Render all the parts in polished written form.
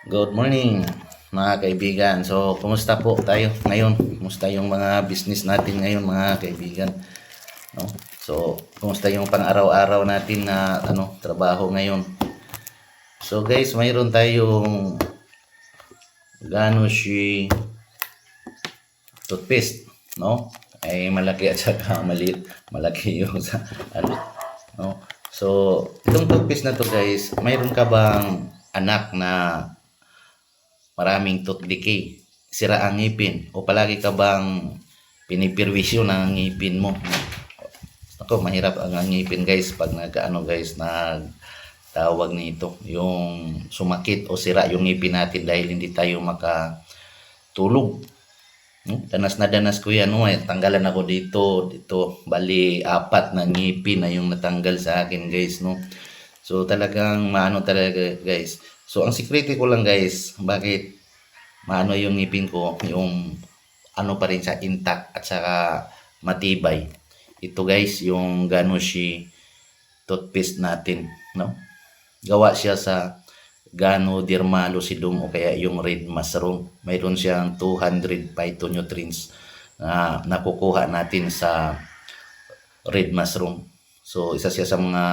Good morning mga kaibigan. So, kumusta po tayo ngayon? Kumusta yung mga business natin ngayon mga kaibigan? No? So, kumusta yung pang-araw-araw natin na trabaho ngayon? So guys, mayroon tayong Ganushi toothpaste, no? Ay malaki at saka maliit. Malaki yung sa no? So, itong toothpaste na to guys, mayroon ka bang anak na maraming tooth decay, sira ang ngipin, o palagi ka bang pinipirwisyo ng ngipin mo? Ako, mahirap ang ngipin guys pag guys, tawag nito, yung sumakit o sira yung ngipin natin dahil hindi tayo makatulog. Danas na danas ko yan, tanggalan ako dito, bali apat na ngipin na yung natanggal sa akin guys, no. So talagang maano talaga guys. So ang sikreto ko lang guys, bakit maano yung ngipin ko, yung pa rin sa intact at saka matibay. Ito guys, yung Ganushi toothpaste natin, no? Gawa siya sa Ganoderma lucidum o kaya yung red mushroom. Mayroon siyang 200 phytonutrients na nakukuha natin sa red mushroom. So isa siya sa mga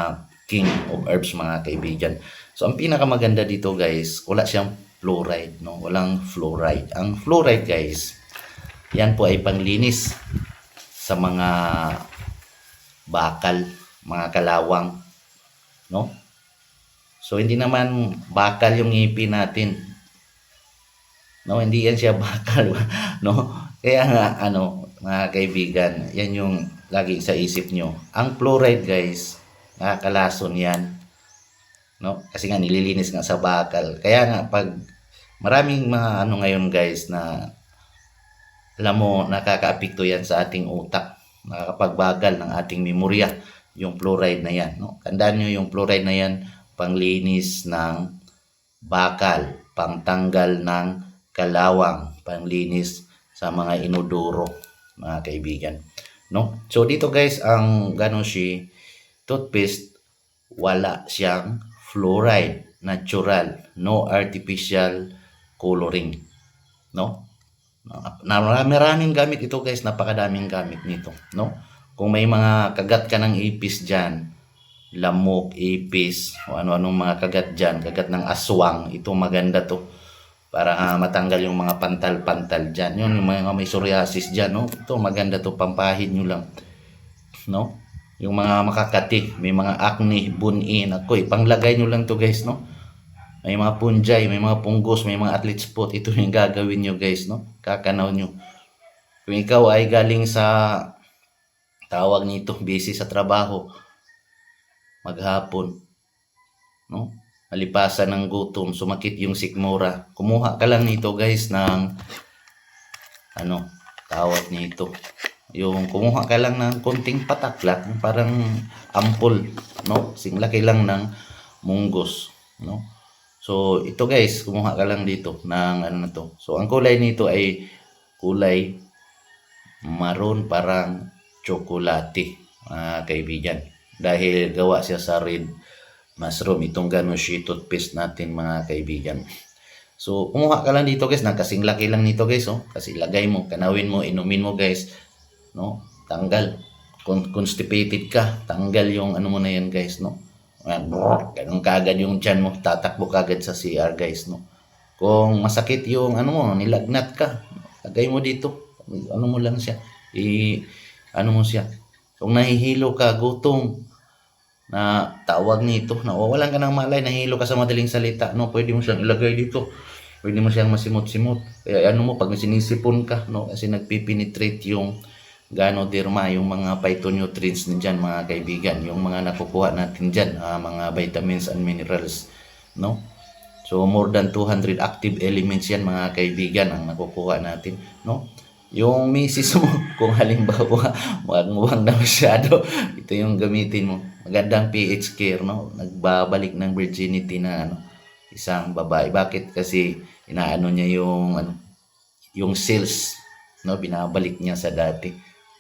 king of herbs mga kaibigan. So ang pinakamaganda dito guys, wala siyang fluoride, no? Walang fluoride. Ang fluoride guys, yan po ay panglinis sa mga bakal, mga kalawang, no? So hindi naman bakal yung ngipin natin. No, hindi yan siya bakal, no? Kaya nga mga kaibigan, yan yung lagi sa isip nyo. Ang fluoride guys, nakakalason yan, no? Kasi nga nililinis nga sa bakal. Kaya nga pag maraming mga ngayon guys na alam mo nakakaapekto yan sa ating utak, nakakapagbagal ng ating memorya, yung fluoride na yan, no? Tandaan nyo yung fluoride na yan, panglinis ng bakal, pangtanggal ng kalawang, panglinis sa mga inodoro mga kaibigan, no? So dito guys, ang Ganushi toothpaste, wala siyang fluoride, natural, no artificial coloring, no? Maraming gamit ito guys, napakadaming gamit nito, no? Kung may mga kagat ka ng ipis dyan, lamok, ipis, o ano-anong mga kagat dyan, kagat ng aswang, ito maganda to para matanggal yung mga pantal-pantal dyan, yun, yung mga may psoriasis dyan, no? Ito maganda to, pampahid nyo lang, no? Yung mga makakati, may mga acne, bune-in, panglagay nyo lang to guys, no? May mga punjay, may mga punggos, may mga athlete spot, ito yung gagawin nyo guys, no? Kakanaw nyo. Kung ikaw ay galing sa tawag nito, busy sa trabaho, maghapon, no? Malipasan ng gutom, sumakit yung sikmura, kumuha ka lang nito guys ng tawag nito, yung kumuha ka lang ng konting patak parang ampul, no? Singlaki lang ng munggos, no? So ito guys, kumuha ka lang dito ng na to. So ang kulay nito ay kulay maroon, parang tsokolate mga kaibigan, dahil gawa siya sa red mushroom, itong Ganushi toothpaste natin mga kaibigan. So kumuha ka lang dito guys, nagkasing laki lang nito guys, oh. Kasi lagay mo, kanawin mo, inumin mo guys, no? Tanggal, constipated ka, tanggal yung mo na yan guys, no? Ganun kagad yung tiyan mo, tatakbo kagad sa CR guys, no? Kung masakit yung mo, nilagnat ka, lagay mo dito, mo lang siya, mo siya. Kung nahihilo ka, gutom, na tawag nito, nawawalan ka ng malay, nahihilo ka sa madaling salita, no? Pwede mo siyang ilagay dito, pwede mo siyang masimot-simot. Kaya mo, pag sinisipon ka, no? Kasi nagpipenetrate yung Ganoderma, yung mga phytonutrients dyan mga kaibigan, yung mga nakukuha natin dyan, mga vitamins and minerals, no? So more than 200 active elements yan mga kaibigan ang nakukuha natin, no? Yung misis mo, kung halimbawa mukhang na masyado, ito yung gamitin mo. Magandang pH care, no? Nagbabalik ng virginity na isang babae. Bakit? Kasi inaano niya yung yung cells, no? Binabalik niya sa dati,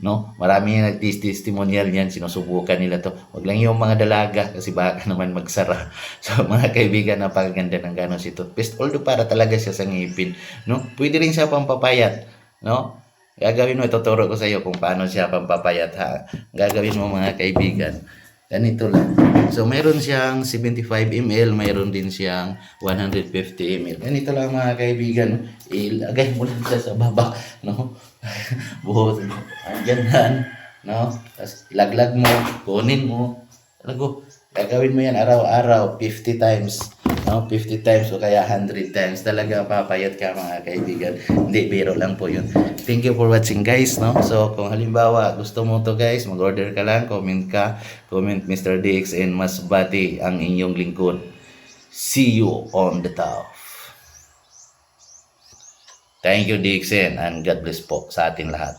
no? Marami yung nag-testimonial niyan, sinusubukan nila to. Wag lang yung mga dalaga kasi baka naman magsara. So mga kaibigan, napakaganda ng gano'n si toothpaste. Although para talaga siya sa ngipin, no? Pwede rin siya pampapayat, no? Gagawin mo, ituturo ko sa iyo kung paano siya pampapayat ha. Gagawin mo mga kaibigan. Ganito lang. So mayroon siyang 75 ml, mayroon din siyang 150 ml. Ganito lang mga kaibigan, no? Ilagay mo lang siya sa baba, no? Buhos mo. Andyan, no? Tapos ilaglag mo, kunin mo. Talago, gagawin mo yan araw-araw, 50 times. No? 50 times o kaya 100 times. Talaga papayat ka mga kaibigan. Hindi, biro lang po yun. Thank you for watching guys. No? So kung halimbawa gusto mo to guys, mag-order ka lang, comment ka. Comment Mr. Dix and Masbati ang inyong lingkod. See you on the top. Thank you Dixon and God bless po sa atin lahat.